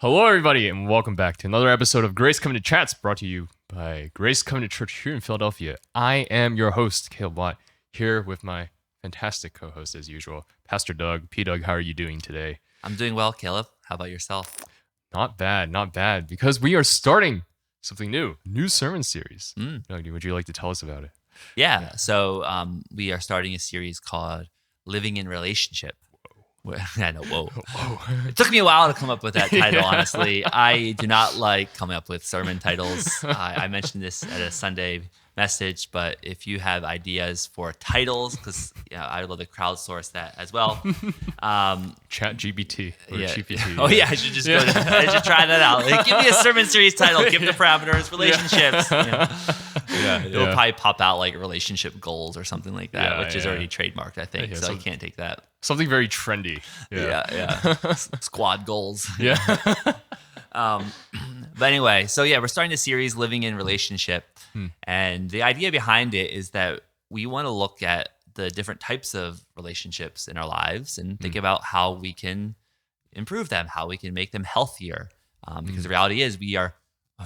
Hello, everybody, and welcome back to another episode of Grace Covenant Chats, brought to you by Grace Covenant Church here in Philadelphia. I am your host, Caleb Watt, here with my fantastic co-host, as usual, Pastor Doug. P. Doug, how are you doing today? I'm doing well, Caleb. How about yourself? Not bad, because we are starting something new sermon series. Doug, would you like to tell us about it? Yeah, so we are starting a series called Living in Relationship. I know, whoa. It took me a while to come up with that title, honestly. I do not like coming up with sermon titles. I mentioned this at a Sunday message, but if you have ideas for titles, because I would love to crowdsource that as well. Chat GPT or Yeah. GPT. Oh yeah, I should just I should try that out. Like, give me a sermon series title. Give the parameters, relationships. It'll probably pop out like relationship goals or something like that, which is already trademarked, I think. So I can't take that. Something very trendy. Yeah. Squad goals. Yeah. But anyway, so we're starting a series, Living in Relationship. And the idea behind it is that we want to look at the different types of relationships in our lives and think about how we can improve them, how we can make them healthier. Because the reality is we are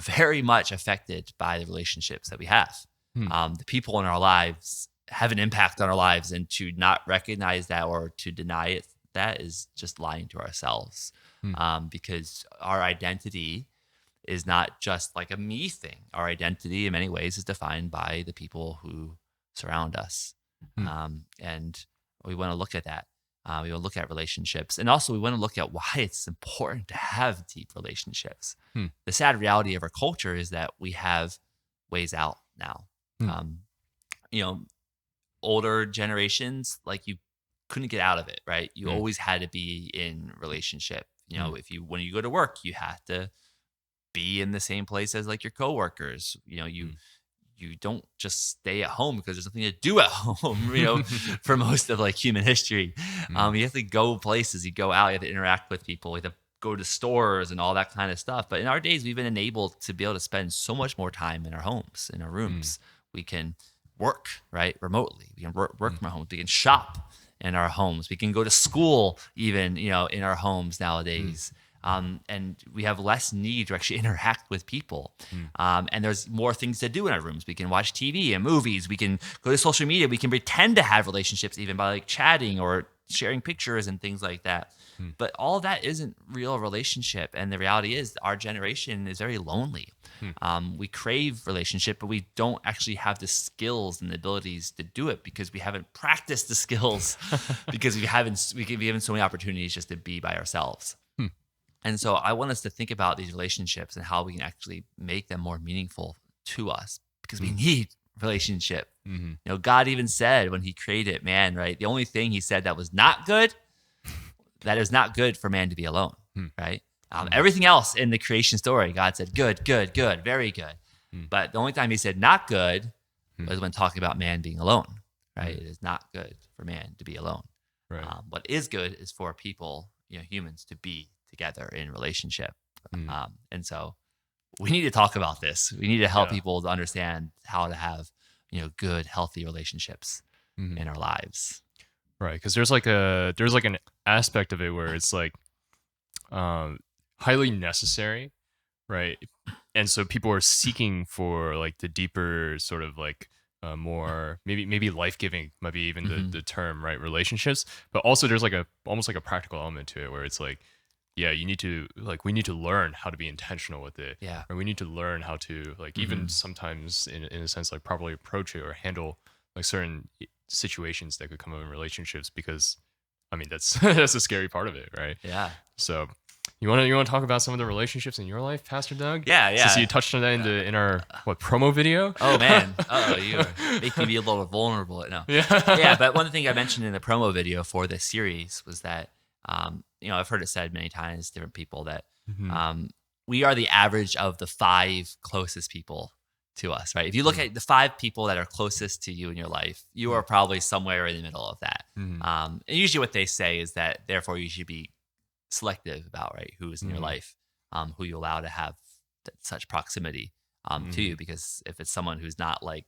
very much affected by the relationships that we have. The people in our lives have an impact on our lives, and to not recognize that or to deny it, that is just lying to ourselves. Because our identity is not just like a me thing. Our identity in many ways is defined by the people who surround us. And we want to look at that. We want to look at relationships. And also we want to look at why it's important to have deep relationships. The sad reality of our culture is that we have ways out now. Older generations, like, you couldn't get out of it, right? You always had to be in relationship. When you go to work, you have to be in the same place as like your coworkers. You don't just stay at home because there's nothing to do at home, for most of like human history. You have to go places, you go out, you have to interact with people, you have to go to stores and all that kind of stuff. But in our days, we've been enabled to be able to spend so much more time in our homes, in our rooms. We can work, right, remotely. We can work from our homes. We can shop in our homes. We can go to school even, in our homes nowadays. And we have less need to actually interact with people. And there's more things to do in our rooms. We can watch TV and movies. We can go to social media. We can pretend to have relationships even by like chatting or sharing pictures and things like that. But all of that isn't real relationship. And the reality is our generation is very lonely. We crave relationship, but we don't actually have the skills and the abilities to do it because we haven't practiced the skills because we haven't so many opportunities just to be by ourselves. And so I want us to think about these relationships and how we can actually make them more meaningful to us because we need relationship. God even said when he created man, right? The only thing he said that was not good, that is not good for man to be alone, right? Everything else in the creation story, God said, good, very good. But the only time he said not good was when talking about man being alone, right? It is not good for man to be alone. Right. What is good is for people, humans, to be together in relationship. And so we need to talk about this. We need to help people to understand how to have, good, healthy relationships in our lives. Right, because there's an aspect of it where it's like highly necessary, right? And so people are seeking for like the deeper sort of like more maybe life-giving might be even the term, right? Relationships, but also there's like almost like a practical element to it where it's like, we need to learn how to be intentional with it. Yeah. Or we need to learn how to like even sometimes in a sense like properly approach it or handle like certain situations that could come up in relationships because I mean that's that's a scary part of it, right? Yeah. So you want to talk about some of the relationships in your life, Pastor Doug? Yeah. Since you touched on that in our promo video. Oh man, you make me be a little vulnerable. No. Yeah. But one thing I mentioned in the promo video for this series was that I've heard it said many times, different people, that we are the average of the 5 closest people to us, right? If you look at the 5 people that are closest to you in your life, you are probably somewhere in the middle of that. And usually what they say is that therefore you should be selective about, right, who is in your life, who you allow to have such proximity to you, because if it's someone who's not like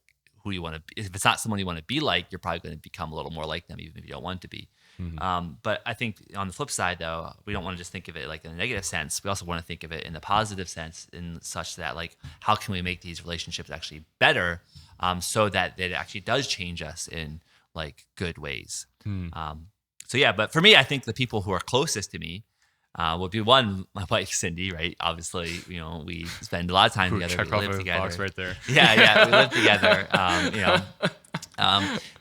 who you want to be, if it's not someone you want to be like, you're probably going to become a little more like them, even if you don't want to be. Mhm. But I think on the flip side, though, we don't want to just think of it like in a negative sense. We also want to think of it in the positive sense, in such that like, how can we make these relationships actually better, so that it actually does change us in like good ways. Mm. So yeah, but for me, I think the people who are closest to me would be one, my wife Cindy, right? Obviously, we spend a lot of time Ooh, together. We check off live a together. box right there. Yeah, we live together.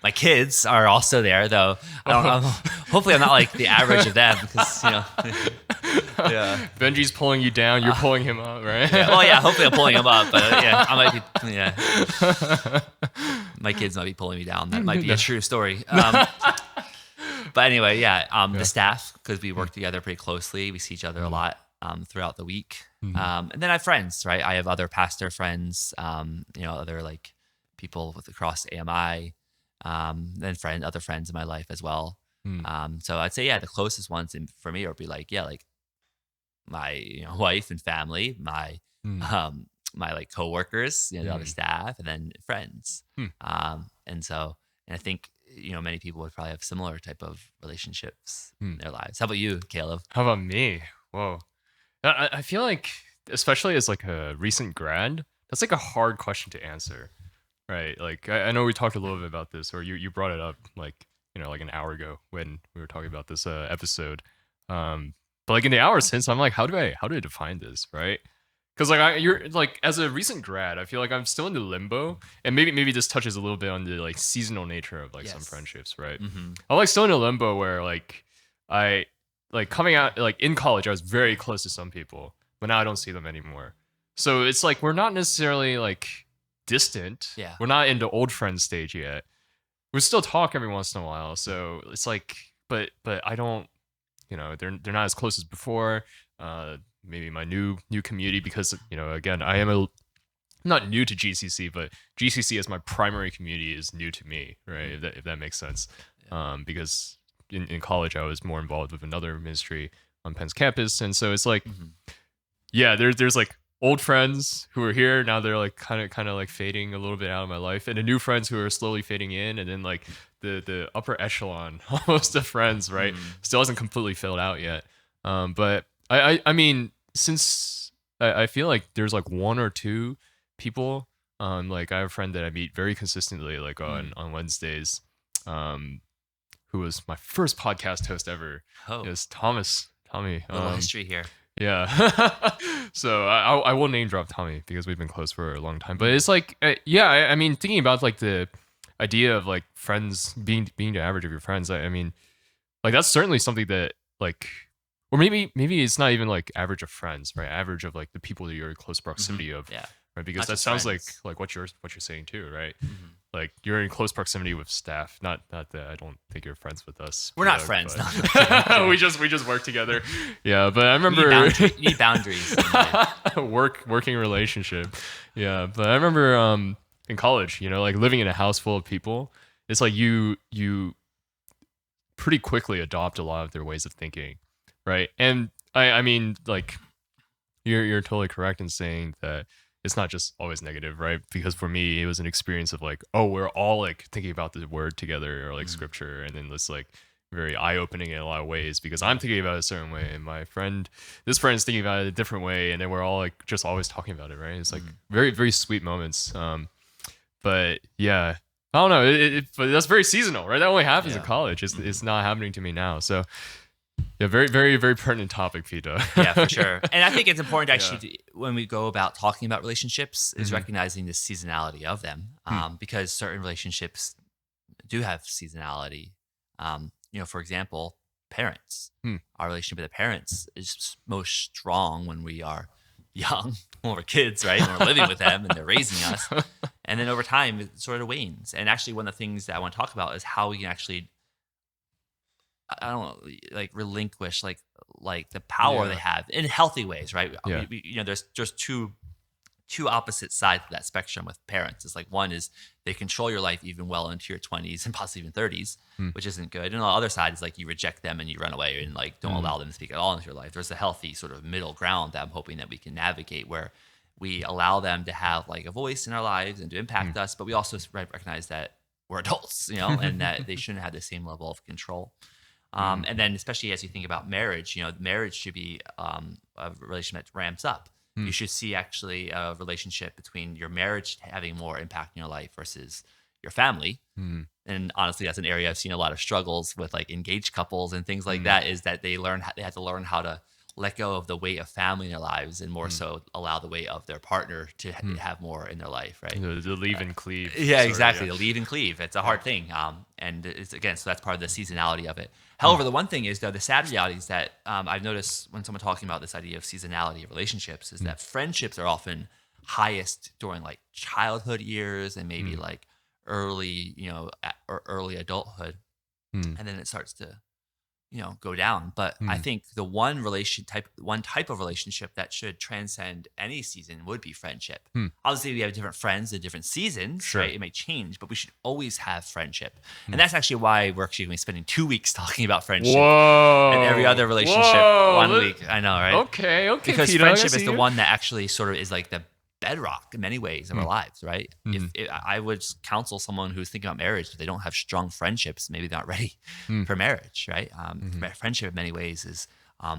My kids are also there, though. Hopefully, I'm not like the average of them because yeah. Benji's pulling you down, you're pulling him up, right? Yeah, well, yeah. Hopefully, I'm pulling him up, but yeah, I might be. Yeah, my kids might be pulling me down. That might be a true story. But anyway, yeah. The staff, because we work together pretty closely, we see each other a lot throughout the week. And then I have friends, right? I have other pastor friends, other like people across AMI, then other friends in my life as well. So I'd say, yeah, the closest ones for me would be like, yeah, like my wife and family, my my like coworkers, the other staff, and then friends. And I think many people would probably have similar type of relationships in their lives. How about you, Caleb? How about me? Whoa. I feel like, especially as like a recent grad, that's like a hard question to answer, right? Like I know we talked a little bit about this, or you brought it up like like an hour ago when we were talking about this episode. But like in the hour since, I'm like, how do I define this, right? Because like you're like, as a recent grad, I feel like I'm still in the limbo, and maybe this touches a little bit on the like seasonal nature of like some Yes. friendships, right? Mm-hmm. I'm like still in a limbo where like I like coming out like in college, I was very close to some people, but now I don't see them anymore. So it's like we're not necessarily like distant. Yeah. We're not into old friend stage yet. We still talk every once in a while. So it's like, but I don't, they're not as close as before. Maybe my new community, because again, I am not new to GCC, but GCC as my primary community is new to me, right? If that makes sense. Because in college I was more involved with another ministry on Penn's campus, and so it's like, yeah, there's like old friends who are here now, they're like kind of like fading a little bit out of my life, and the new friends who are slowly fading in, and then like the upper echelon almost of friends, right, still hasn't completely filled out yet. But I mean, since I feel like there's like one or two people, like I have a friend that I meet very consistently, like on Wednesdays, who was my first podcast host ever. Is Tommy. A little history here. Yeah. So I will name drop Tommy because we've been close for a long time. But it's like, I mean, thinking about like the idea of like friends being the average of your friends, I mean, like that's certainly something that like, or maybe it's not even like average of friends, right? Average of like the people that you're in close proximity of, Yeah. right? Because Not that just sounds friends. like what you're saying too, right? Like you're in close proximity with staff. Not that I don't think you're friends with us. We're not Doug, friends. but- No. we just work together. Yeah, but I You remember need boundaries. in life. working relationship. Yeah, but I remember in college, like living in a house full of people, it's like you pretty quickly adopt a lot of their ways of thinking, right? And I mean, like you're totally correct in saying that it's not just always negative, right? Because for me, it was an experience of like, oh, we're all like thinking about the word together, or like scripture, and then it's like very eye-opening in a lot of ways, because I'm thinking about it a certain way, and this friend is thinking about it a different way, and then we're all like just always talking about it, right? It's like very, very sweet moments. But yeah, I don't know. But that's very seasonal, right? That only happens in college. It's not happening to me now. So yeah, very, very, very pertinent topic, Peter. Yeah, for sure. And I think it's important actually when we go about talking about relationships is recognizing the seasonality of them, because certain relationships do have seasonality. For example, parents. Our relationship with the parents is most strong when we are young, when we're kids, right? When we're living with them and they're raising us. And then over time, it sort of wanes. And actually, one of the things that I want to talk about is how we can actually, I don't know, like relinquish like the power they have in healthy ways, right? Yeah. There's two opposite sides of that spectrum with parents. It's like, one is they control your life even well into your 20s and possibly even 30s, which isn't good. And on the other side is like you reject them and you run away and like don't allow them to speak at all into your life. There's a healthy sort of middle ground that I'm hoping that we can navigate, where we allow them to have like a voice in our lives and to impact us, but we also recognize that we're adults, and that they shouldn't have the same level of control. And then especially as you think about marriage, marriage should be a relationship that ramps up. You should see actually a relationship between your marriage having more impact in your life versus your family. And honestly, that's an area I've seen a lot of struggles with, like engaged couples and things like that, is that they have to learn how to let go of the weight of family in their lives and more so allow the weight of their partner to have more in their life, right? The leave and cleave. Yeah, exactly. The leave and cleave. It's a hard thing. And it's, again, so that's part of the seasonality of it. However, the one thing is, though, the sad reality is that I've noticed when someone talking about this idea of seasonality of relationships is that friendships are often highest during like childhood years and maybe like early, or early adulthood. And then it starts to go down. But I think the one type of relationship that should transcend any season would be friendship. Obviously, we have different friends in different seasons, right? It may change, but we should always have friendship. And that's actually why we're actually going to be spending 2 weeks talking about friendship. Whoa. And every other relationship 1 week. I know, right? Okay. Because Peter, friendship is the one that actually sort of is like the bedrock in many ways of our lives, right? If I would counsel someone who's thinking about marriage, but they don't have strong friendships, maybe they're not ready for marriage, right? Friendship in many ways is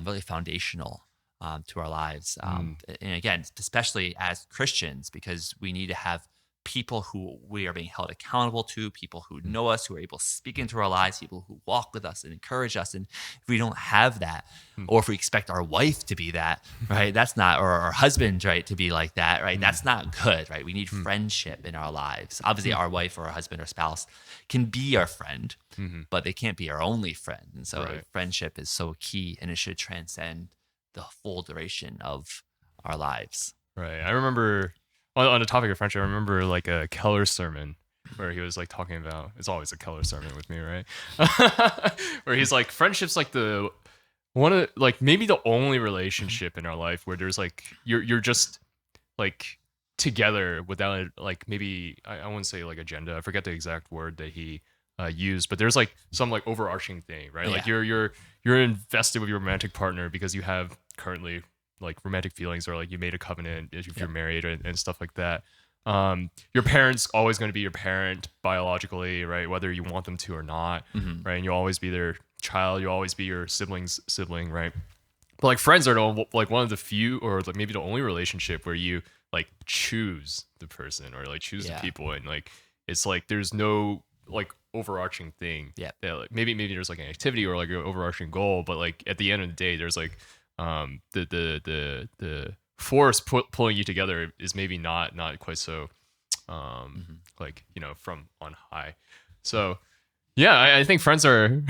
really foundational to our lives. And again, especially as Christians, because we need to have people who we are being held accountable to, people who know us, who are able to speak into our lives, people who walk with us and encourage us. And if we don't have that, or if we expect our wife to be that, right, that's not, or our husband, right, to be like that, right, that's not good, right? We need friendship in our lives. Obviously, our wife or our husband or spouse can be our friend, but they can't be our only friend. And so friendship is so key, and it should transcend the full duration of our lives. Right. I remember on the topic of friendship, I remember like a Keller sermon where he was like talking about, it's always a Keller sermon with me, right? Where he's like, friendship's like maybe the only relationship in our life where there's like, you're just like together without like, maybe, I wouldn't say like agenda. I forget the exact word that he used, but there's like some like overarching thing, right? Like you're invested with your romantic partner because you have currently like romantic feelings, or like you made a covenant if you're married and stuff like that. Your parents always going to be your parent biologically, right? Whether you want them to or not, right? And you'll always be their child. You'll always be your sibling's sibling, right? But like friends are like one of the few, or like maybe the only relationship where you like choose the person or like choose the people, and like it's like there's no like overarching thing. Yeah. Like, maybe there's like an activity or like an overarching goal, but like at the end of the day, there's like the force pulling you together is maybe not quite so like from on high. So I think friends are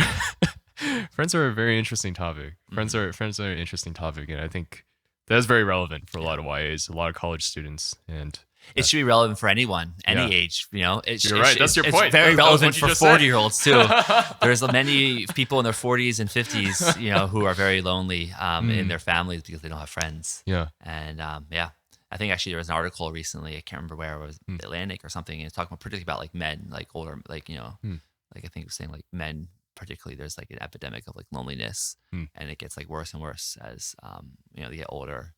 friends are a very interesting topic. Friends are an interesting topic, and I think that's very relevant for a lot of YAs, a lot of college students, and it should be relevant for anyone, any age. You're right. That's your point. It's very relevant for 40-year-olds too. There's many people in their 40s and 50s, who are very lonely in their families because they don't have friends. Yeah. And I think actually there was an article recently. I can't remember where it was, Atlantic or something. And it's talking particularly about like men, like older, like like I think it was saying like men particularly. There's like an epidemic of like loneliness, and it gets like worse and worse as they get older.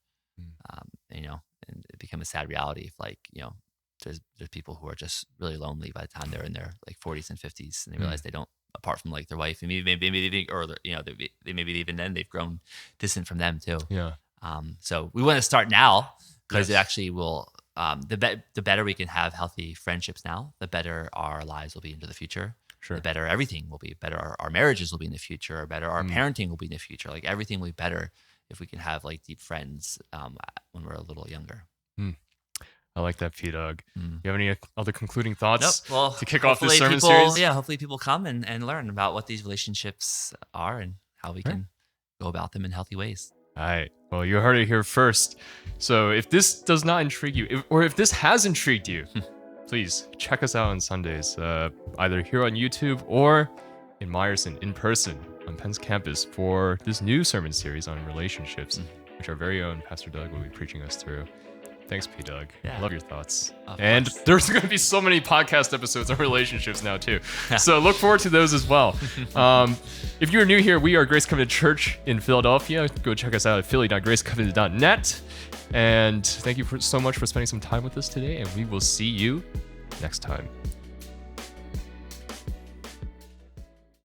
And it becomes a sad reality if like, there's people who are just really lonely by the time they're in their like 40s and 50s, and they realize they don't, apart from like their wife, and maybe or they maybe even then they've grown distant from them too. Yeah. So we want to start now because it actually will. The better we can have healthy friendships now, the better our lives will be into the future. Sure. The better everything will be. Better our marriages will be in the future. Or better our parenting will be in the future. Like everything will be better if we can have like deep friends when we're a little younger. I like that, P-Dog. You have any other concluding thoughts well, to kick off this sermon series? Yeah, hopefully people come and learn about what these relationships are and how we can go about them in healthy ways. All right. Well, you heard it here first. So if this does not intrigue you, or if this has intrigued you, please check us out on Sundays, either here on YouTube or in Meyerson in person on Penn's campus for this new sermon series on relationships, which our very own Pastor Doug will be preaching us through. Thanks, P-Doug. Yeah. I love your thoughts. And there's going to be so many podcast episodes on relationships now, too. So look forward to those as well. If you're new here, we are Grace Covenant Church in Philadelphia. Go check us out at philly.gracecovenant.net. And thank you so much for spending some time with us today. And we will see you next time.